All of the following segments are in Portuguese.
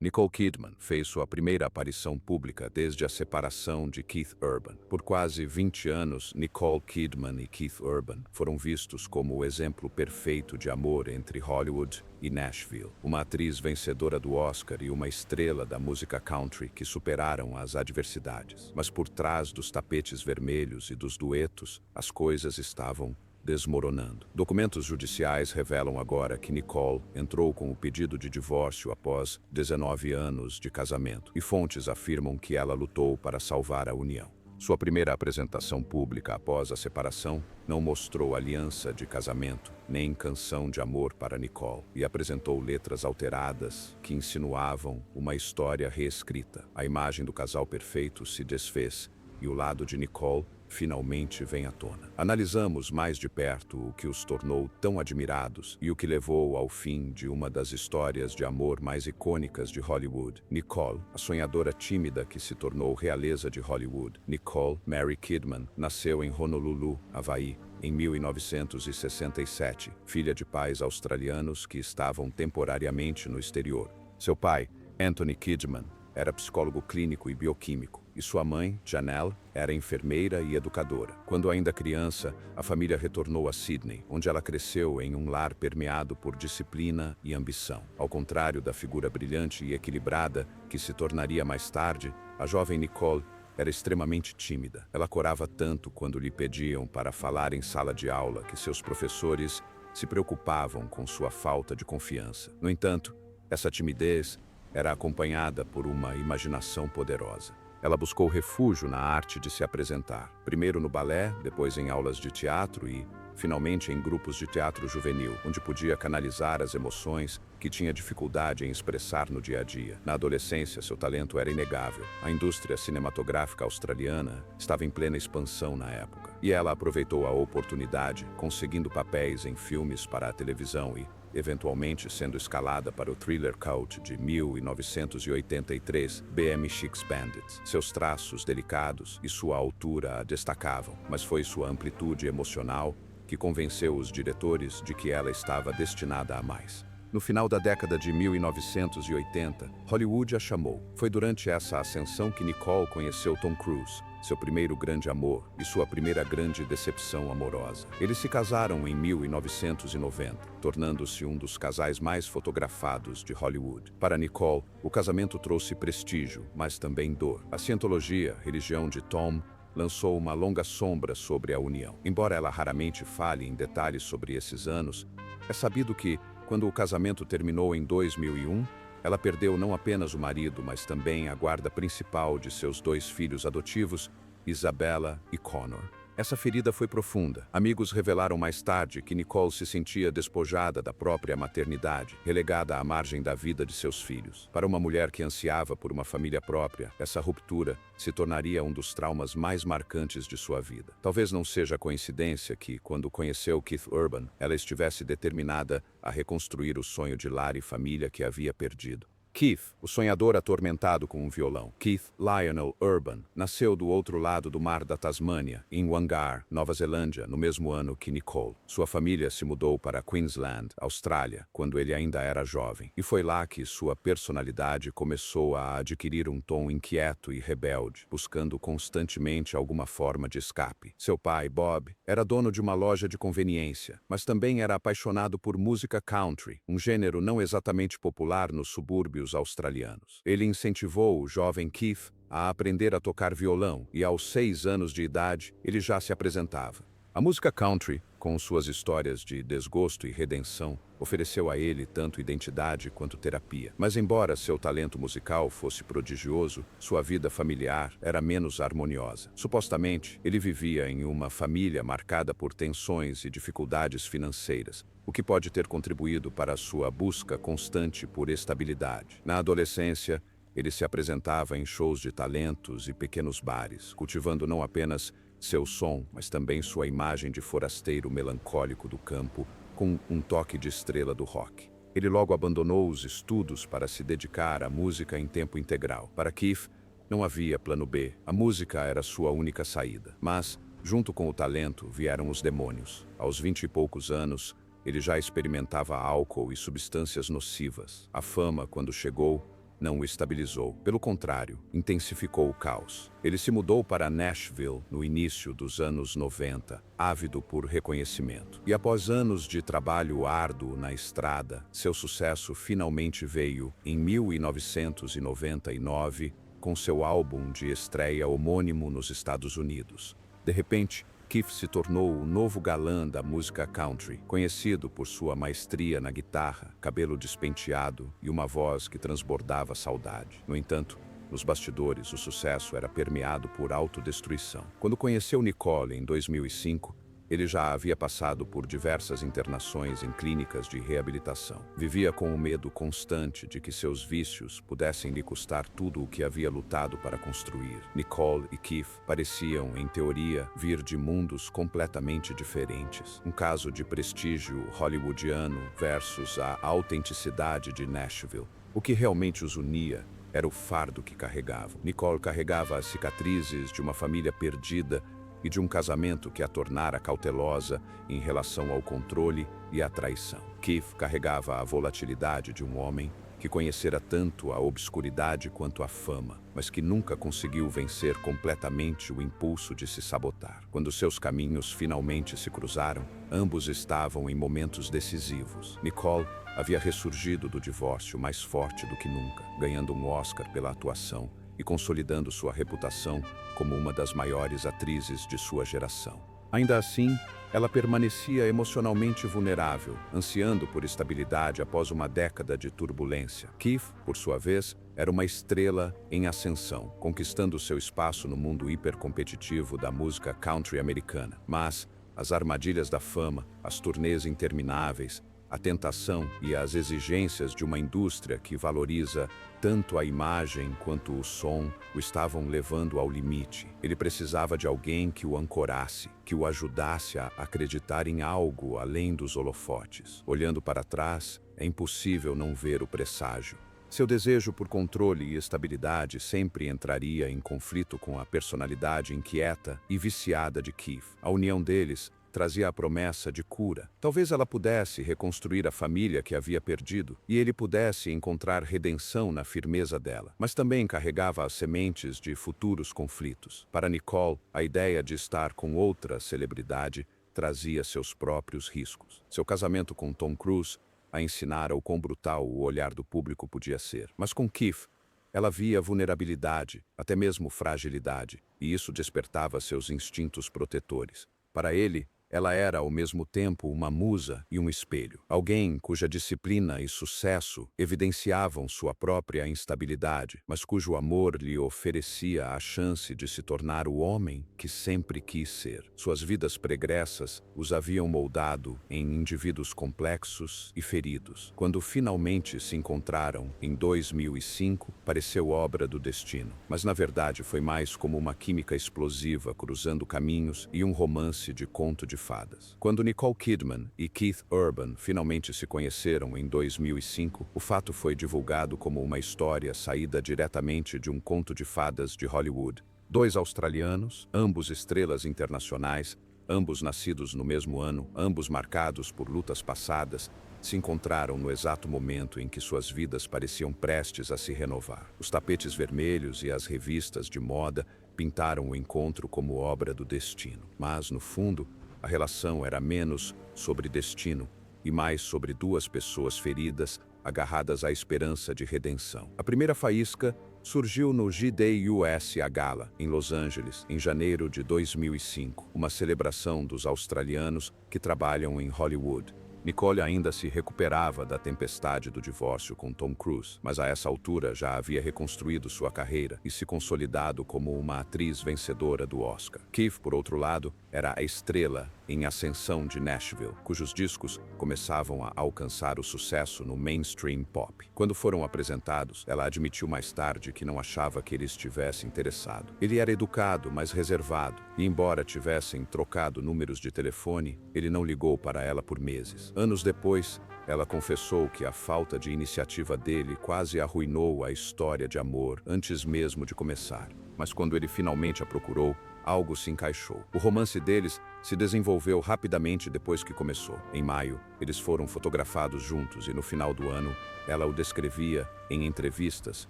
Nicole Kidman fez sua primeira aparição pública desde a separação de Keith Urban. Por quase 20 anos, Nicole Kidman e Keith Urban foram vistos como o exemplo perfeito de amor entre Hollywood e Nashville. Uma atriz vencedora do Oscar e uma estrela da música country que superaram as adversidades. Mas por trás dos tapetes vermelhos e dos duetos, as coisas estavam desmoronando. Documentos judiciais revelam agora que Nicole entrou com o pedido de divórcio após 19 anos de casamento, e fontes afirmam que ela lutou para salvar a união. Sua primeira apresentação pública após a separação não mostrou aliança de casamento nem canção de amor para Nicole, e apresentou letras alteradas que insinuavam uma história reescrita. A imagem do casal perfeito se desfez e o lado de Nicole finalmente vem à tona. Analisamos mais de perto o que os tornou tão admirados e o que levou ao fim de uma das histórias de amor mais icônicas de Hollywood. Nicole, a sonhadora tímida que se tornou realeza de Hollywood. Nicole Mary Kidman nasceu em Honolulu, Havaí, em 1967, filha de pais australianos que estavam temporariamente no exterior. Seu pai, Anthony Kidman, era psicólogo clínico e bioquímico, e sua mãe, Janelle, era enfermeira e educadora. Quando ainda criança, a família retornou a Sydney, onde ela cresceu em um lar permeado por disciplina e ambição. Ao contrário da figura brilhante e equilibrada que se tornaria mais tarde, a jovem Nicole era extremamente tímida. Ela corava tanto quando lhe pediam para falar em sala de aula que seus professores se preocupavam com sua falta de confiança. No entanto, essa timidez era acompanhada por uma imaginação poderosa. Ela buscou refúgio na arte de se apresentar, primeiro no balé, depois em aulas de teatro e, finalmente, em grupos de teatro juvenil, onde podia canalizar as emoções que tinha dificuldade em expressar no dia a dia. Na adolescência, seu talento era inegável. A indústria cinematográfica australiana estava em plena expansão na época, e ela aproveitou a oportunidade, conseguindo papéis em filmes para a televisão e, eventualmente sendo escalada para o thriller cult de 1983, BMX Bandits. Seus traços delicados e sua altura a destacavam, mas foi sua amplitude emocional que convenceu os diretores de que ela estava destinada a mais. No final da década de 1980, Hollywood a chamou. Foi durante essa ascensão que Nicole conheceu Tom Cruise, seu primeiro grande amor e sua primeira grande decepção amorosa. Eles se casaram em 1990, tornando-se um dos casais mais fotografados de Hollywood. Para Nicole, o casamento trouxe prestígio, mas também dor. A cientologia, religião de Tom, lançou uma longa sombra sobre a união. Embora ela raramente fale em detalhes sobre esses anos, é sabido que, quando o casamento terminou em 2001, ela perdeu não apenas o marido, mas também a guarda principal de seus 2 filhos adotivos, Isabella e Connor. Essa ferida foi profunda. Amigos revelaram mais tarde que Nicole se sentia despojada da própria maternidade, relegada à margem da vida de seus filhos. Para uma mulher que ansiava por uma família própria, essa ruptura se tornaria um dos traumas mais marcantes de sua vida. Talvez não seja coincidência que, quando conheceu Keith Urban, ela estivesse determinada a reconstruir o sonho de lar e família que havia perdido. Keith, o sonhador atormentado com um violão. Keith Lionel Urban nasceu do outro lado do mar da Tasmânia, em Wangar, Nova Zelândia, no mesmo ano que Nicole. Sua família se mudou para Queensland, Austrália, quando ele ainda era jovem. E foi lá que sua personalidade começou a adquirir um tom inquieto e rebelde, buscando constantemente alguma forma de escape. Seu pai, Bob, era dono de uma loja de conveniência, mas também era apaixonado por música country, um gênero não exatamente popular nos subúrbios australianos. Ele incentivou o jovem Keith a aprender a tocar violão e, aos 6 anos de idade, ele já se apresentava. A música country, com suas histórias de desgosto e redenção, ofereceu a ele tanto identidade quanto terapia. Mas embora seu talento musical fosse prodigioso, sua vida familiar era menos harmoniosa. Supostamente, ele vivia em uma família marcada por tensões e dificuldades financeiras, o que pode ter contribuído para a sua busca constante por estabilidade. Na adolescência, ele se apresentava em shows de talentos e pequenos bares, cultivando não apenas seu som, mas também sua imagem de forasteiro melancólico do campo, com um toque de estrela do rock. Ele logo abandonou os estudos para se dedicar à música em tempo integral. Para Keith, não havia plano B. A música era sua única saída. Mas, junto com o talento, vieram os demônios. Aos 20 e poucos anos, ele já experimentava álcool e substâncias nocivas. A fama, quando chegou, não o estabilizou. Pelo contrário, intensificou o caos. Ele se mudou para Nashville no início dos anos 90, ávido por reconhecimento. E após anos de trabalho árduo na estrada, seu sucesso finalmente veio em 1999, com seu álbum de estreia homônimo nos Estados Unidos. De repente, Keith se tornou o novo galã da música country, conhecido por sua maestria na guitarra, cabelo despenteado e uma voz que transbordava saudade. No entanto, nos bastidores, o sucesso era permeado por autodestruição. Quando conheceu Nicole em 2005, ele já havia passado por diversas internações em clínicas de reabilitação. Vivia com o medo constante de que seus vícios pudessem lhe custar tudo o que havia lutado para construir. Nicole e Keith pareciam, em teoria, vir de mundos completamente diferentes. Um caso de prestígio hollywoodiano versus a autenticidade de Nashville. O que realmente os unia era o fardo que carregavam. Nicole carregava as cicatrizes de uma família perdida e de um casamento que a tornara cautelosa em relação ao controle e à traição. Keith carregava a volatilidade de um homem que conhecera tanto a obscuridade quanto a fama, mas que nunca conseguiu vencer completamente o impulso de se sabotar. Quando seus caminhos finalmente se cruzaram, ambos estavam em momentos decisivos. Nicole havia ressurgido do divórcio mais forte do que nunca, ganhando um Oscar pela atuação e consolidando sua reputação como uma das maiores atrizes de sua geração. Ainda assim, ela permanecia emocionalmente vulnerável, ansiando por estabilidade após uma década de turbulência. Keith, por sua vez, era uma estrela em ascensão, conquistando seu espaço no mundo hipercompetitivo da música country americana. Mas as armadilhas da fama, as turnês intermináveis, a tentação e as exigências de uma indústria que valoriza tanto a imagem quanto o som o estavam levando ao limite. Ele precisava de alguém que o ancorasse, que o ajudasse a acreditar em algo além dos holofotes. Olhando para trás, é impossível não ver o presságio. Seu desejo por controle e estabilidade sempre entraria em conflito com a personalidade inquieta e viciada de Keith. A união deles trazia a promessa de cura. Talvez ela pudesse reconstruir a família que havia perdido e ele pudesse encontrar redenção na firmeza dela. Mas também carregava as sementes de futuros conflitos. Para Nicole, a ideia de estar com outra celebridade trazia seus próprios riscos. Seu casamento com Tom Cruise a ensinara o quão brutal o olhar do público podia ser. Mas com Keith, ela via vulnerabilidade, até mesmo fragilidade, e isso despertava seus instintos protetores. Para ele, ela era ao mesmo tempo uma musa e um espelho. Alguém cuja disciplina e sucesso evidenciavam sua própria instabilidade, mas cujo amor lhe oferecia a chance de se tornar o homem que sempre quis ser. Suas vidas pregressas os haviam moldado em indivíduos complexos e feridos. Quando finalmente se encontraram em 2005, pareceu obra do destino. Mas na verdade foi mais como uma química explosiva cruzando caminhos e um romance de conto de fadas. Quando Nicole Kidman e Keith Urban finalmente se conheceram em 2005, o fato foi divulgado como uma história saída diretamente de um conto de fadas de Hollywood. Dois australianos, ambos estrelas internacionais, ambos nascidos no mesmo ano, ambos marcados por lutas passadas, se encontraram no exato momento em que suas vidas pareciam prestes a se renovar. Os tapetes vermelhos e as revistas de moda pintaram o encontro como obra do destino. Mas, no fundo, a relação era menos sobre destino e mais sobre duas pessoas feridas, agarradas à esperança de redenção. A primeira faísca surgiu no G-Day US Gala, em Los Angeles, em janeiro de 2005, uma celebração dos australianos que trabalham em Hollywood. Nicole ainda se recuperava da tempestade do divórcio com Tom Cruise, mas a essa altura já havia reconstruído sua carreira e se consolidado como uma atriz vencedora do Oscar. Keith, por outro lado, era a estrela em ascensão de Nashville, cujos discos começavam a alcançar o sucesso no mainstream pop. Quando foram apresentados, ela admitiu mais tarde que não achava que ele estivesse interessado. Ele era educado, mas reservado, e embora tivessem trocado números de telefone, ele não ligou para ela por meses. Anos depois, ela confessou que a falta de iniciativa dele quase arruinou a história de amor antes mesmo de começar. Mas quando ele finalmente a procurou, algo se encaixou. O romance deles se desenvolveu rapidamente depois que começou. Em maio, eles foram fotografados juntos e no final do ano, ela o descrevia em entrevistas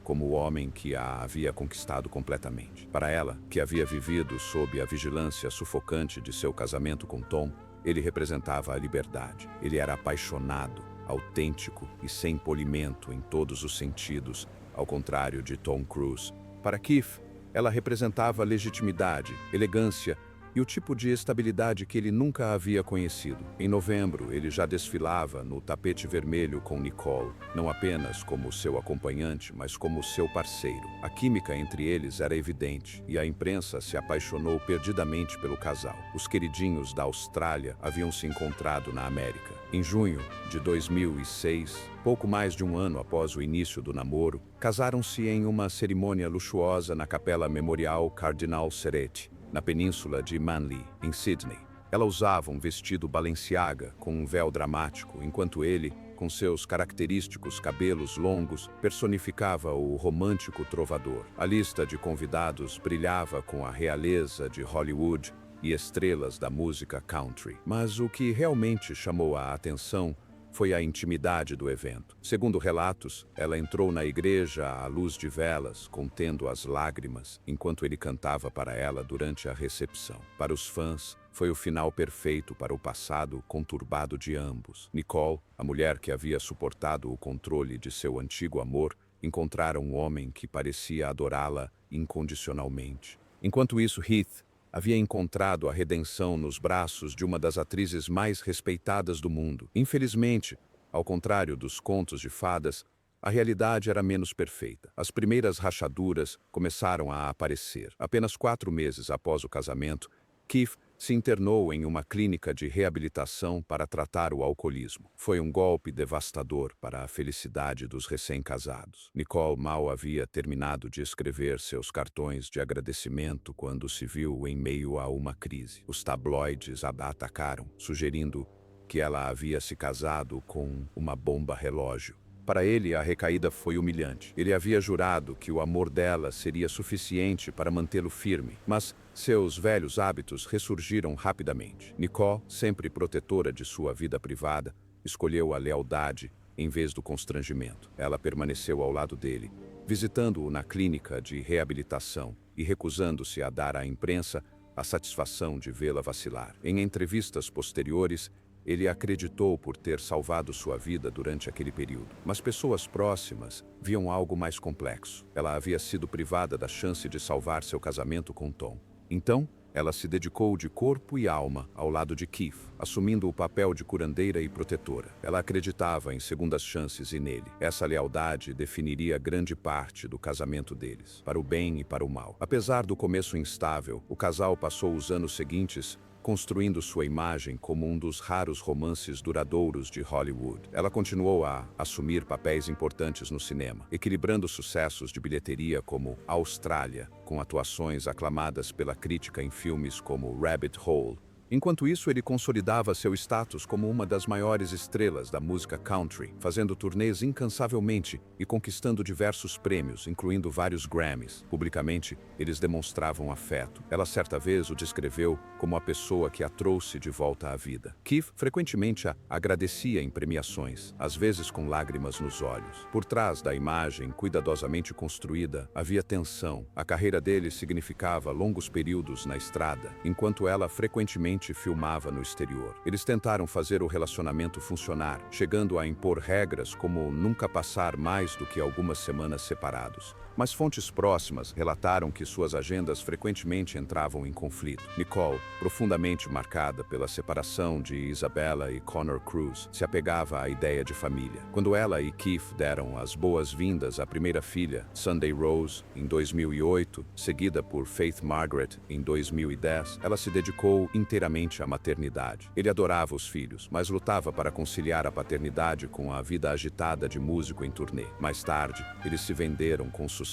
como o homem que a havia conquistado completamente. Para ela, que havia vivido sob a vigilância sufocante de seu casamento com Tom, ele representava a liberdade. Ele era apaixonado, autêntico e sem polimento em todos os sentidos, ao contrário de Tom Cruise. Para Keith, ela representava legitimidade, elegância e o tipo de estabilidade que ele nunca havia conhecido. Em novembro, ele já desfilava no tapete vermelho com Nicole, não apenas como seu acompanhante, mas como seu parceiro. A química entre eles era evidente e a imprensa se apaixonou perdidamente pelo casal. Os queridinhos da Austrália haviam se encontrado na América. Em junho de 2006, pouco mais de um ano após o início do namoro, casaram-se em uma cerimônia luxuosa na Capela Memorial Cardinal Ceretti, na península de Manly, em Sydney. Ela usava um vestido Balenciaga com um véu dramático, enquanto ele, com seus característicos cabelos longos, personificava o romântico trovador. A lista de convidados brilhava com a realeza de Hollywood e estrelas da música country. Mas o que realmente chamou a atenção foi a intimidade do evento. Segundo relatos, ela entrou na igreja à luz de velas, contendo as lágrimas, enquanto ele cantava para ela durante a recepção. Para os fãs, foi o final perfeito para o passado conturbado de ambos. Nicole, a mulher que havia suportado o controle de seu antigo amor, encontrara um homem que parecia adorá-la incondicionalmente. Enquanto isso, Heath havia encontrado a redenção nos braços de uma das atrizes mais respeitadas do mundo. Infelizmente, ao contrário dos contos de fadas, a realidade era menos perfeita. As primeiras rachaduras começaram a aparecer. Apenas 4 meses após o casamento, Keith se internou em uma clínica de reabilitação para tratar o alcoolismo. Foi um golpe devastador para a felicidade dos recém-casados. Nicole mal havia terminado de escrever seus cartões de agradecimento quando se viu em meio a uma crise. Os tabloides a atacaram, sugerindo que ela havia se casado com uma bomba relógio. Para ele, a recaída foi humilhante. Ele havia jurado que o amor dela seria suficiente para mantê-lo firme, mas seus velhos hábitos ressurgiram rapidamente. Nicole, sempre protetora de sua vida privada, escolheu a lealdade em vez do constrangimento. Ela permaneceu ao lado dele, visitando-o na clínica de reabilitação e recusando-se a dar à imprensa a satisfação de vê-la vacilar. Em entrevistas posteriores, ele acreditou por ter salvado sua vida durante aquele período. Mas pessoas próximas viam algo mais complexo. Ela havia sido privada da chance de salvar seu casamento com Tom. Então, ela se dedicou de corpo e alma ao lado de Keith, assumindo o papel de curandeira e protetora. Ela acreditava em segundas chances e nele. Essa lealdade definiria grande parte do casamento deles, para o bem e para o mal. Apesar do começo instável, o casal passou os anos seguintes construindo sua imagem como um dos raros romances duradouros de Hollywood. Ela continuou a assumir papéis importantes no cinema, equilibrando sucessos de bilheteria como Austrália, com atuações aclamadas pela crítica em filmes como Rabbit Hole. Enquanto isso, ele consolidava seu status como uma das maiores estrelas da música country, fazendo turnês incansavelmente e conquistando diversos prêmios, incluindo vários Grammys. Publicamente, eles demonstravam afeto. Ela certa vez o descreveu como a pessoa que a trouxe de volta à vida. Keith frequentemente a agradecia em premiações, às vezes com lágrimas nos olhos. Por trás da imagem cuidadosamente construída, havia tensão. A carreira dele significava longos períodos na estrada, enquanto ela frequentemente filmava no exterior. Eles tentaram fazer o relacionamento funcionar, chegando a impor regras como nunca passar mais do que algumas semanas separados. Mas fontes próximas relataram que suas agendas frequentemente entravam em conflito. Nicole, profundamente marcada pela separação de Isabella e Connor Cruz, se apegava à ideia de família. Quando ela e Keith deram as boas-vindas à primeira filha, Sunday Rose, em 2008, seguida por Faith Margaret, em 2010, ela se dedicou inteiramente à maternidade. Ele adorava os filhos, mas lutava para conciliar a paternidade com a vida agitada de músico em turnê. Mais tarde, eles se venderam com sucesso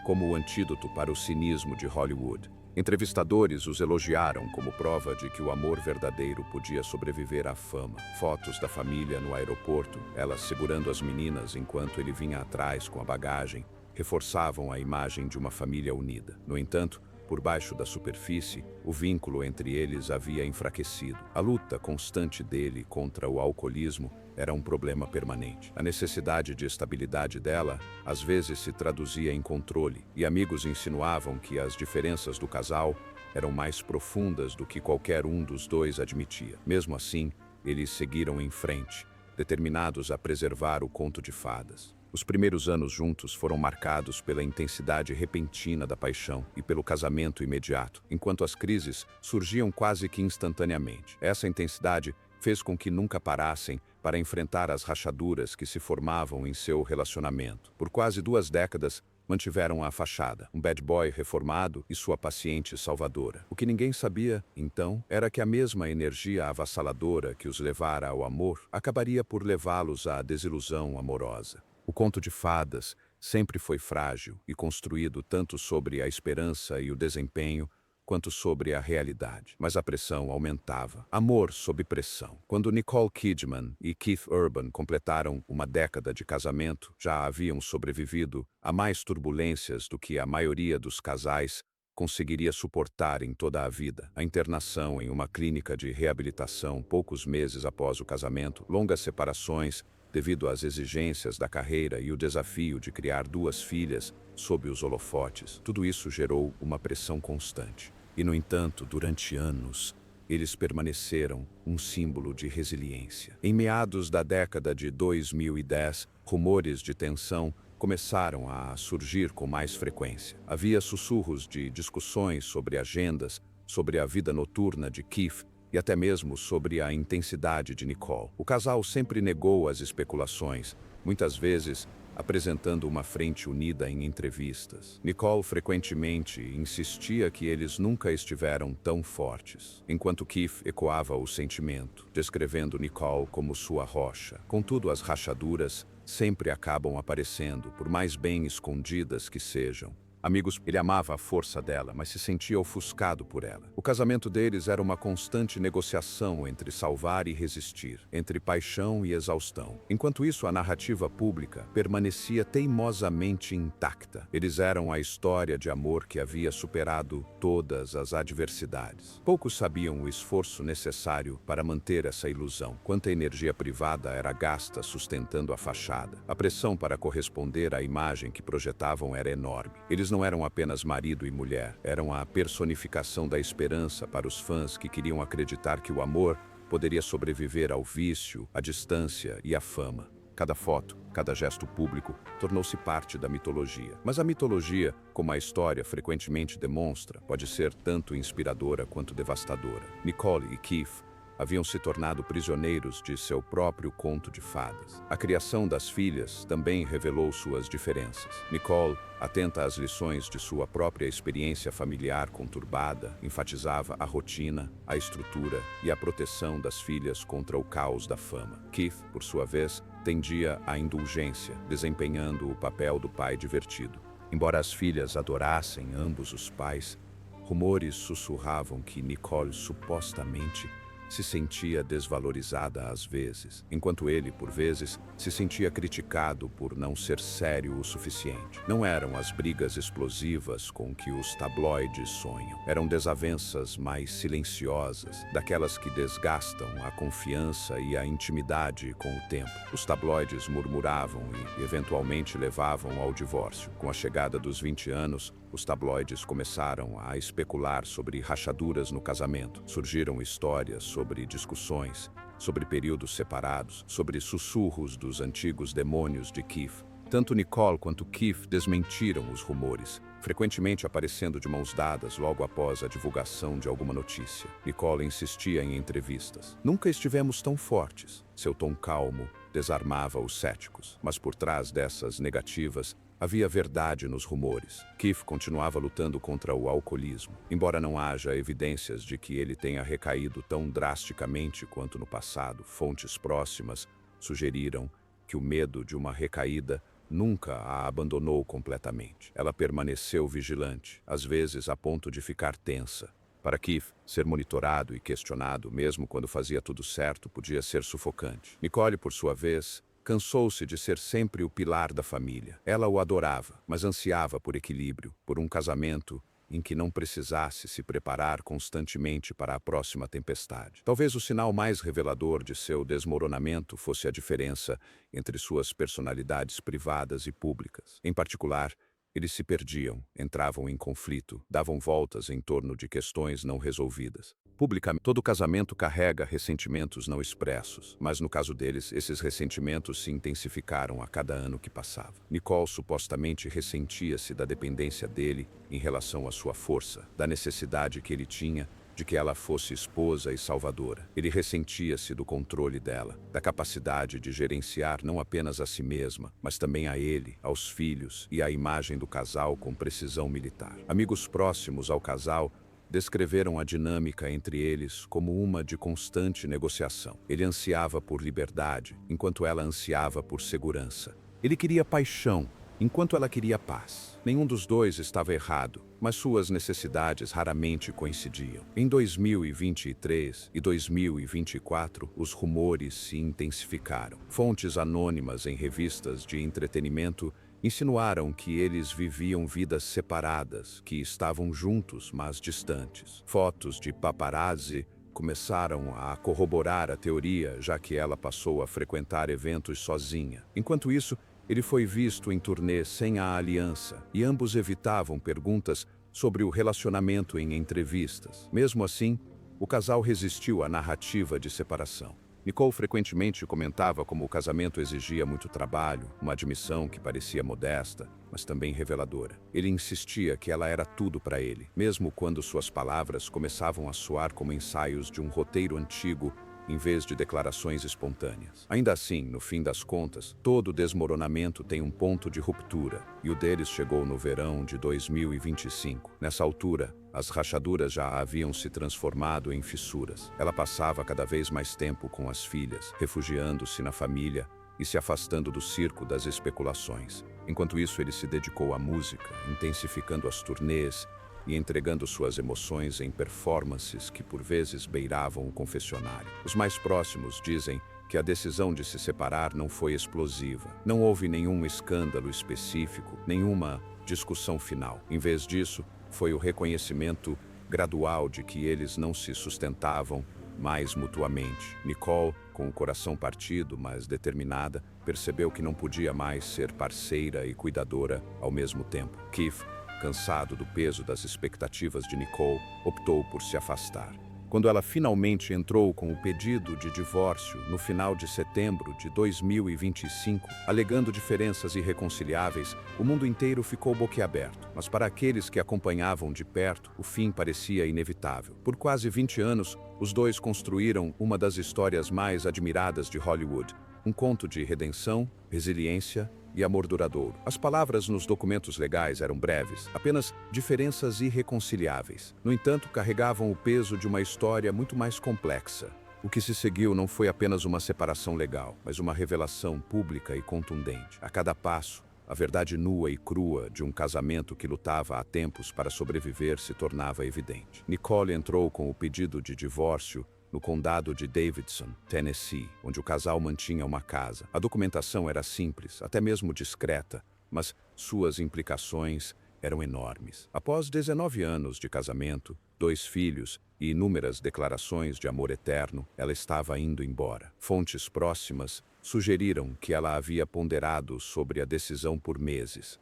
como o antídoto para o cinismo de Hollywood. Entrevistadores os elogiaram como prova de que o amor verdadeiro podia sobreviver à fama. Fotos da família no aeroporto, ela segurando as meninas enquanto ele vinha atrás com a bagagem, reforçavam a imagem de uma família unida. No entanto, por baixo da superfície, o vínculo entre eles havia enfraquecido. A luta constante dele contra o alcoolismo era um problema permanente. A necessidade de estabilidade dela, às vezes, se traduzia em controle, e amigos insinuavam que as diferenças do casal eram mais profundas do que qualquer um dos dois admitia. Mesmo assim, eles seguiram em frente, determinados a preservar o conto de fadas. Os primeiros anos juntos foram marcados pela intensidade repentina da paixão e pelo casamento imediato, enquanto as crises surgiam quase que instantaneamente. Essa intensidade fez com que nunca parassem para enfrentar as rachaduras que se formavam em seu relacionamento. Por quase 2 décadas, mantiveram a fachada, um bad boy reformado e sua paciente salvadora. O que ninguém sabia, então, era que a mesma energia avassaladora que os levara ao amor acabaria por levá-los à desilusão amorosa. O conto de fadas sempre foi frágil e construído tanto sobre a esperança e o desempenho, quanto sobre a realidade. Mas a pressão aumentava. Amor sob pressão. Quando Nicole Kidman e Keith Urban completaram uma década de casamento, já haviam sobrevivido a mais turbulências do que a maioria dos casais conseguiria suportar em toda a vida. A internação em uma clínica de reabilitação poucos meses após o casamento, longas separações devido às exigências da carreira e o desafio de criar 2 filhas sob os holofotes. Tudo isso gerou uma pressão constante. E, no entanto, durante anos, eles permaneceram um símbolo de resiliência. Em meados da década de 2010, rumores de tensão começaram a surgir com mais frequência. Havia sussurros de discussões sobre agendas, sobre a vida noturna de Keith e até mesmo sobre a intensidade de Nicole. O casal sempre negou as especulações, muitas vezes apresentando uma frente unida em entrevistas. Nicole frequentemente insistia que eles nunca estiveram tão fortes, enquanto Keith ecoava o sentimento, descrevendo Nicole como sua rocha. Contudo, as rachaduras sempre acabam aparecendo, por mais bem escondidas que sejam. Amigos, ele amava a força dela, mas se sentia ofuscado por ela. O casamento deles era uma constante negociação entre salvar e resistir, entre paixão e exaustão. Enquanto isso, a narrativa pública permanecia teimosamente intacta. Eles eram a história de amor que havia superado todas as adversidades. Poucos sabiam o esforço necessário para manter essa ilusão. Quanta energia privada era gasta sustentando a fachada. A pressão para corresponder à imagem que projetavam era enorme. Eles não eram apenas marido e mulher, eram a personificação da esperança para os fãs que queriam acreditar que o amor poderia sobreviver ao vício, à distância e à fama. Cada foto, cada gesto público tornou-se parte da mitologia. Mas a mitologia, como a história frequentemente demonstra, pode ser tanto inspiradora quanto devastadora. Nicole e Keith haviam se tornado prisioneiros de seu próprio conto de fadas. A criação das filhas também revelou suas diferenças. Nicole, atenta às lições de sua própria experiência familiar conturbada, enfatizava a rotina, a estrutura e a proteção das filhas contra o caos da fama. Keith, por sua vez, tendia à indulgência, desempenhando o papel do pai divertido. Embora as filhas adorassem ambos os pais, rumores sussurravam que Nicole supostamente se sentia desvalorizada às vezes, enquanto ele, por vezes, se sentia criticado por não ser sério o suficiente. Não eram as brigas explosivas com que os tabloides sonham. Eram desavenças mais silenciosas, daquelas que desgastam a confiança e a intimidade com o tempo. Os tabloides murmuravam e, eventualmente, levavam ao divórcio. Com a chegada dos 20 anos, os tabloides começaram a especular sobre rachaduras no casamento. Surgiram histórias sobre discussões, sobre períodos separados, sobre sussurros dos antigos demônios de Keith. Tanto Nicole quanto Keith desmentiram os rumores, frequentemente aparecendo de mãos dadas logo após a divulgação de alguma notícia. Nicole insistia em entrevistas. Nunca estivemos tão fortes. Seu tom calmo desarmava os céticos. Mas por trás dessas negativas, havia verdade nos rumores. Keith continuava lutando contra o alcoolismo, embora não haja evidências de que ele tenha recaído tão drasticamente quanto no passado. Fontes próximas sugeriram que o medo de uma recaída nunca a abandonou completamente. Ela permaneceu vigilante, às vezes a ponto de ficar tensa. Para Keith, ser monitorado e questionado, mesmo quando fazia tudo certo, podia ser sufocante. Nicole, por sua vez, cansou-se de ser sempre o pilar da família. Ela o adorava, mas ansiava por equilíbrio, por um casamento em que não precisasse se preparar constantemente para a próxima tempestade. Talvez o sinal mais revelador de seu desmoronamento fosse a diferença entre suas personalidades privadas e públicas. Em particular, eles se perdiam, entravam em conflito, davam voltas em torno de questões não resolvidas. Publicamente, todo casamento carrega ressentimentos não expressos, mas no caso deles, esses ressentimentos se intensificaram a cada ano que passava. Nicole supostamente ressentia-se da dependência dele em relação à sua força, da necessidade que ele tinha de que ela fosse esposa e salvadora. Ele ressentia-se do controle dela, da capacidade de gerenciar não apenas a si mesma, mas também a ele, aos filhos e à imagem do casal com precisão militar. Amigos próximos ao casal descreveram a dinâmica entre eles como uma de constante negociação. Ele ansiava por liberdade, enquanto ela ansiava por segurança. Ele queria paixão, enquanto ela queria paz. Nenhum dos dois estava errado, mas suas necessidades raramente coincidiam. Em 2023 e 2024, os rumores se intensificaram. Fontes anônimas em revistas de entretenimento insinuaram que eles viviam vidas separadas, que estavam juntos, mas distantes. Fotos de paparazzi começaram a corroborar a teoria, já que ela passou a frequentar eventos sozinha. Enquanto isso, ele foi visto em turnê sem a aliança, e ambos evitavam perguntas sobre o relacionamento em entrevistas. Mesmo assim, o casal resistiu à narrativa de separação. Nicole frequentemente comentava como o casamento exigia muito trabalho, uma admissão que parecia modesta, mas também reveladora. Ele insistia que ela era tudo para ele, mesmo quando suas palavras começavam a soar como ensaios de um roteiro antigo em vez de declarações espontâneas. Ainda assim, no fim das contas, todo desmoronamento tem um ponto de ruptura, e o deles chegou no verão de 2025. Nessa altura, as rachaduras já haviam se transformado em fissuras. Ela passava cada vez mais tempo com as filhas, refugiando-se na família e se afastando do circo das especulações. Enquanto isso, ele se dedicou à música, intensificando as turnês e entregando suas emoções em performances que por vezes beiravam o confessionário. Os mais próximos dizem que a decisão de se separar não foi explosiva. Não houve nenhum escândalo específico, nenhuma discussão final. Em vez disso, foi o reconhecimento gradual de que eles não se sustentavam mais mutuamente. Nicole, com o coração partido, mas determinada, percebeu que não podia mais ser parceira e cuidadora ao mesmo tempo. Keith, cansado do peso das expectativas de Nicole, optou por se afastar. Quando ela finalmente entrou com o pedido de divórcio no final de setembro de 2025, alegando diferenças irreconciliáveis, o mundo inteiro ficou boquiaberto. Mas para aqueles que acompanhavam de perto, o fim parecia inevitável. Por quase 20 anos, os dois construíram uma das histórias mais admiradas de Hollywood, um conto de redenção, resiliência e amor duradouro. As palavras nos documentos legais eram breves, apenas diferenças irreconciliáveis. No entanto, carregavam o peso de uma história muito mais complexa. O que se seguiu não foi apenas uma separação legal, mas uma revelação pública e contundente. A cada passo, a verdade nua e crua de um casamento que lutava há tempos para sobreviver se tornava evidente. Nicole entrou com o pedido de divórcio no condado de Davidson, Tennessee, onde o casal mantinha uma casa. A documentação era simples, até mesmo discreta, mas suas implicações eram enormes. Após 19 anos de casamento, 2 filhos e inúmeras declarações de amor eterno, ela estava indo embora. Fontes próximas sugeriram que ela havia ponderado sobre a decisão por meses.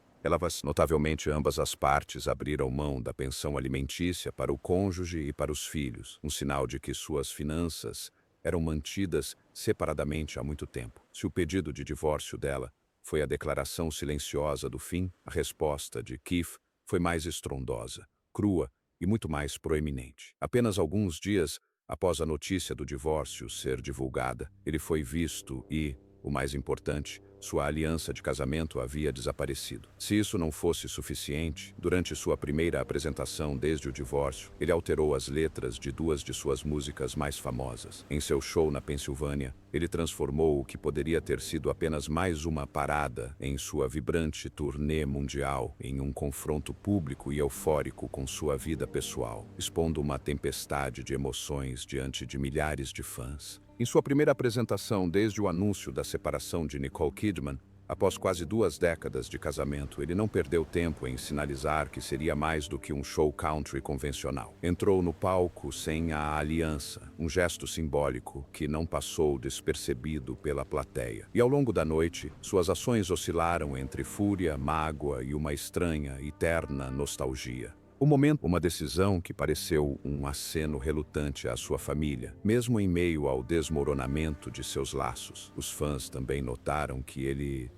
Notavelmente, ambas as partes abriram mão da pensão alimentícia para o cônjuge e para os filhos, um sinal de que suas finanças eram mantidas separadamente há muito tempo. Se o pedido de divórcio dela foi a declaração silenciosa do fim, a resposta de Keith foi mais estrondosa, crua e muito mais proeminente. Apenas alguns dias após a notícia do divórcio ser divulgada, ele foi visto e, o mais importante, sua aliança de casamento havia desaparecido. Se isso não fosse suficiente, durante sua primeira apresentação desde o divórcio, ele alterou as letras de 2 de suas músicas mais famosas. Em seu show na Pensilvânia, ele transformou o que poderia ter sido apenas mais uma parada em sua vibrante turnê mundial em um confronto público e eufórico com sua vida pessoal, expondo uma tempestade de emoções diante de milhares de fãs. Em sua primeira apresentação desde o anúncio da separação de Nicole Kidman, Após quase 2 décadas de casamento, ele não perdeu tempo em sinalizar que seria mais do que um show country convencional. Entrou no palco sem a aliança, um gesto simbólico que não passou despercebido pela plateia. E ao longo da noite, suas ações oscilaram entre fúria, mágoa e uma estranha e terna nostalgia. O momento, uma decisão que pareceu um aceno relutante à sua família, mesmo em meio ao desmoronamento de seus laços. Os fãs também notaram que ele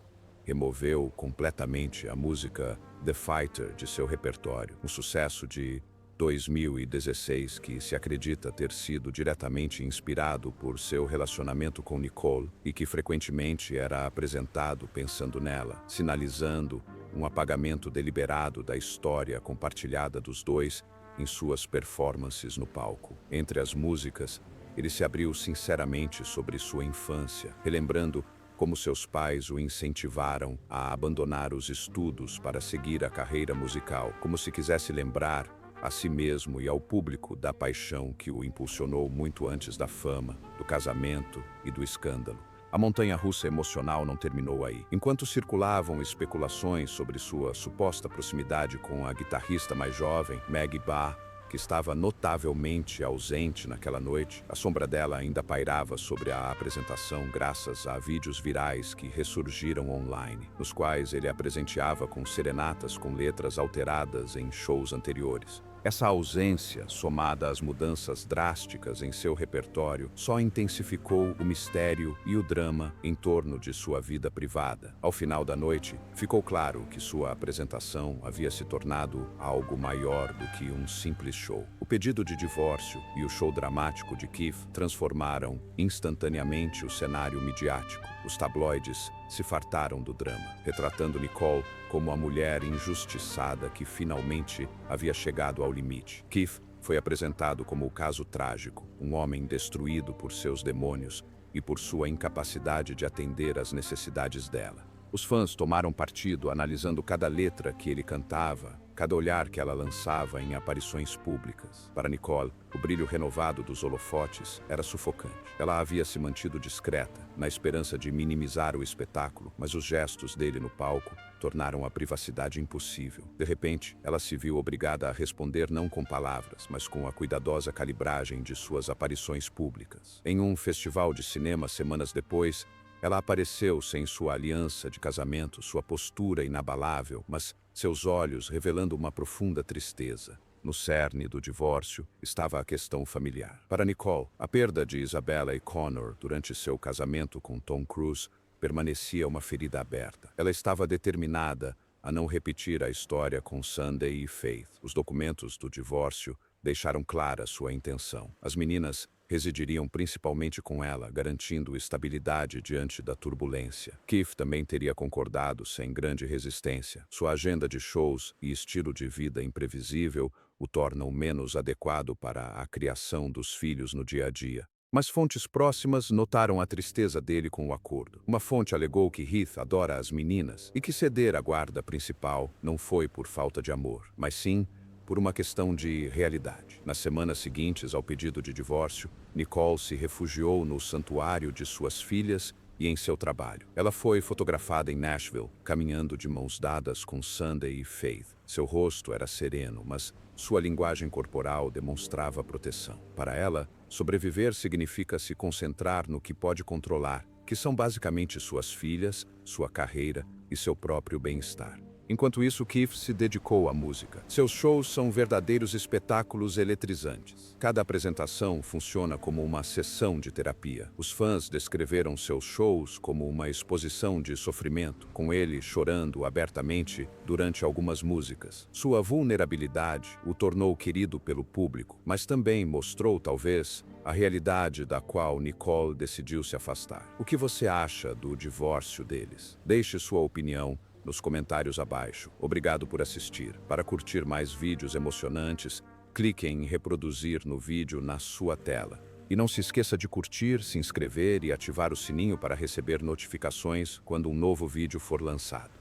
removeu completamente a música The Fighter de seu repertório, um sucesso de 2016 que se acredita ter sido diretamente inspirado por seu relacionamento com Nicole e que frequentemente era apresentado pensando nela, sinalizando um apagamento deliberado da história compartilhada dos dois em suas performances no palco. Entre as músicas, ele se abriu sinceramente sobre sua infância, relembrando como seus pais o incentivaram a abandonar os estudos para seguir a carreira musical, como se quisesse lembrar a si mesmo e ao público da paixão que o impulsionou muito antes da fama, do casamento e do escândalo. A montanha-russa emocional não terminou aí. Enquanto circulavam especulações sobre sua suposta proximidade com a guitarrista mais jovem, Maggie Barr, que estava notavelmente ausente naquela noite, a sombra dela ainda pairava sobre a apresentação graças a vídeos virais que ressurgiram online, nos quais ele a presenteava com serenatas com letras alteradas em shows anteriores. Essa ausência, somada às mudanças drásticas em seu repertório, só intensificou o mistério e o drama em torno de sua vida privada. Ao final da noite, ficou claro que sua apresentação havia se tornado algo maior do que um simples show. O pedido de divórcio e o show dramático de Keith transformaram instantaneamente o cenário midiático. Os tabloides se fartaram do drama, retratando Nicole como a mulher injustiçada que finalmente havia chegado ao limite. Keith foi apresentado como o caso trágico, um homem destruído por seus demônios e por sua incapacidade de atender às necessidades dela. Os fãs tomaram partido analisando cada letra que ele cantava, cada olhar que ela lançava em aparições públicas. Para Nicole, o brilho renovado dos holofotes era sufocante. Ela havia se mantido discreta, na esperança de minimizar o espetáculo, mas os gestos dele no palco tornaram a privacidade impossível. De repente, ela se viu obrigada a responder não com palavras, mas com a cuidadosa calibragem de suas aparições públicas. Em um festival de cinema semanas depois, ela apareceu sem sua aliança de casamento, sua postura inabalável, mas seus olhos revelando uma profunda tristeza. No cerne do divórcio estava a questão familiar. Para Nicole, a perda de Isabella e Connor durante seu casamento com Tom Cruise permanecia uma ferida aberta. Ela estava determinada a não repetir a história com Sunday e Faith. Os documentos do divórcio deixaram clara sua intenção. As meninas residiriam principalmente com ela, garantindo estabilidade diante da turbulência. Keith também teria concordado sem grande resistência. Sua agenda de shows e estilo de vida imprevisível o tornam menos adequado para a criação dos filhos no dia a dia. Mas fontes próximas notaram a tristeza dele com o acordo. Uma fonte alegou que Heath adora as meninas e que ceder à guarda principal não foi por falta de amor, mas sim por uma questão de realidade. Nas semanas seguintes ao pedido de divórcio, Nicole se refugiou no santuário de suas filhas e em seu trabalho. Ela foi fotografada em Nashville, caminhando de mãos dadas com Sunday e Faith. Seu rosto era sereno, mas sua linguagem corporal demonstrava proteção. Para ela, sobreviver significa se concentrar no que pode controlar, que são basicamente suas filhas, sua carreira e seu próprio bem-estar. Enquanto isso, Keith se dedicou à música. Seus shows são verdadeiros espetáculos eletrizantes. Cada apresentação funciona como uma sessão de terapia. Os fãs descreveram seus shows como uma exposição de sofrimento, com ele chorando abertamente durante algumas músicas. Sua vulnerabilidade o tornou querido pelo público, mas também mostrou, talvez, a realidade da qual Nicole decidiu se afastar. O que você acha do divórcio deles? Deixe sua opinião nos comentários abaixo. Obrigado por assistir. Para curtir mais vídeos emocionantes, clique em reproduzir no vídeo na sua tela. E não se esqueça de curtir, se inscrever e ativar o sininho para receber notificações quando um novo vídeo for lançado.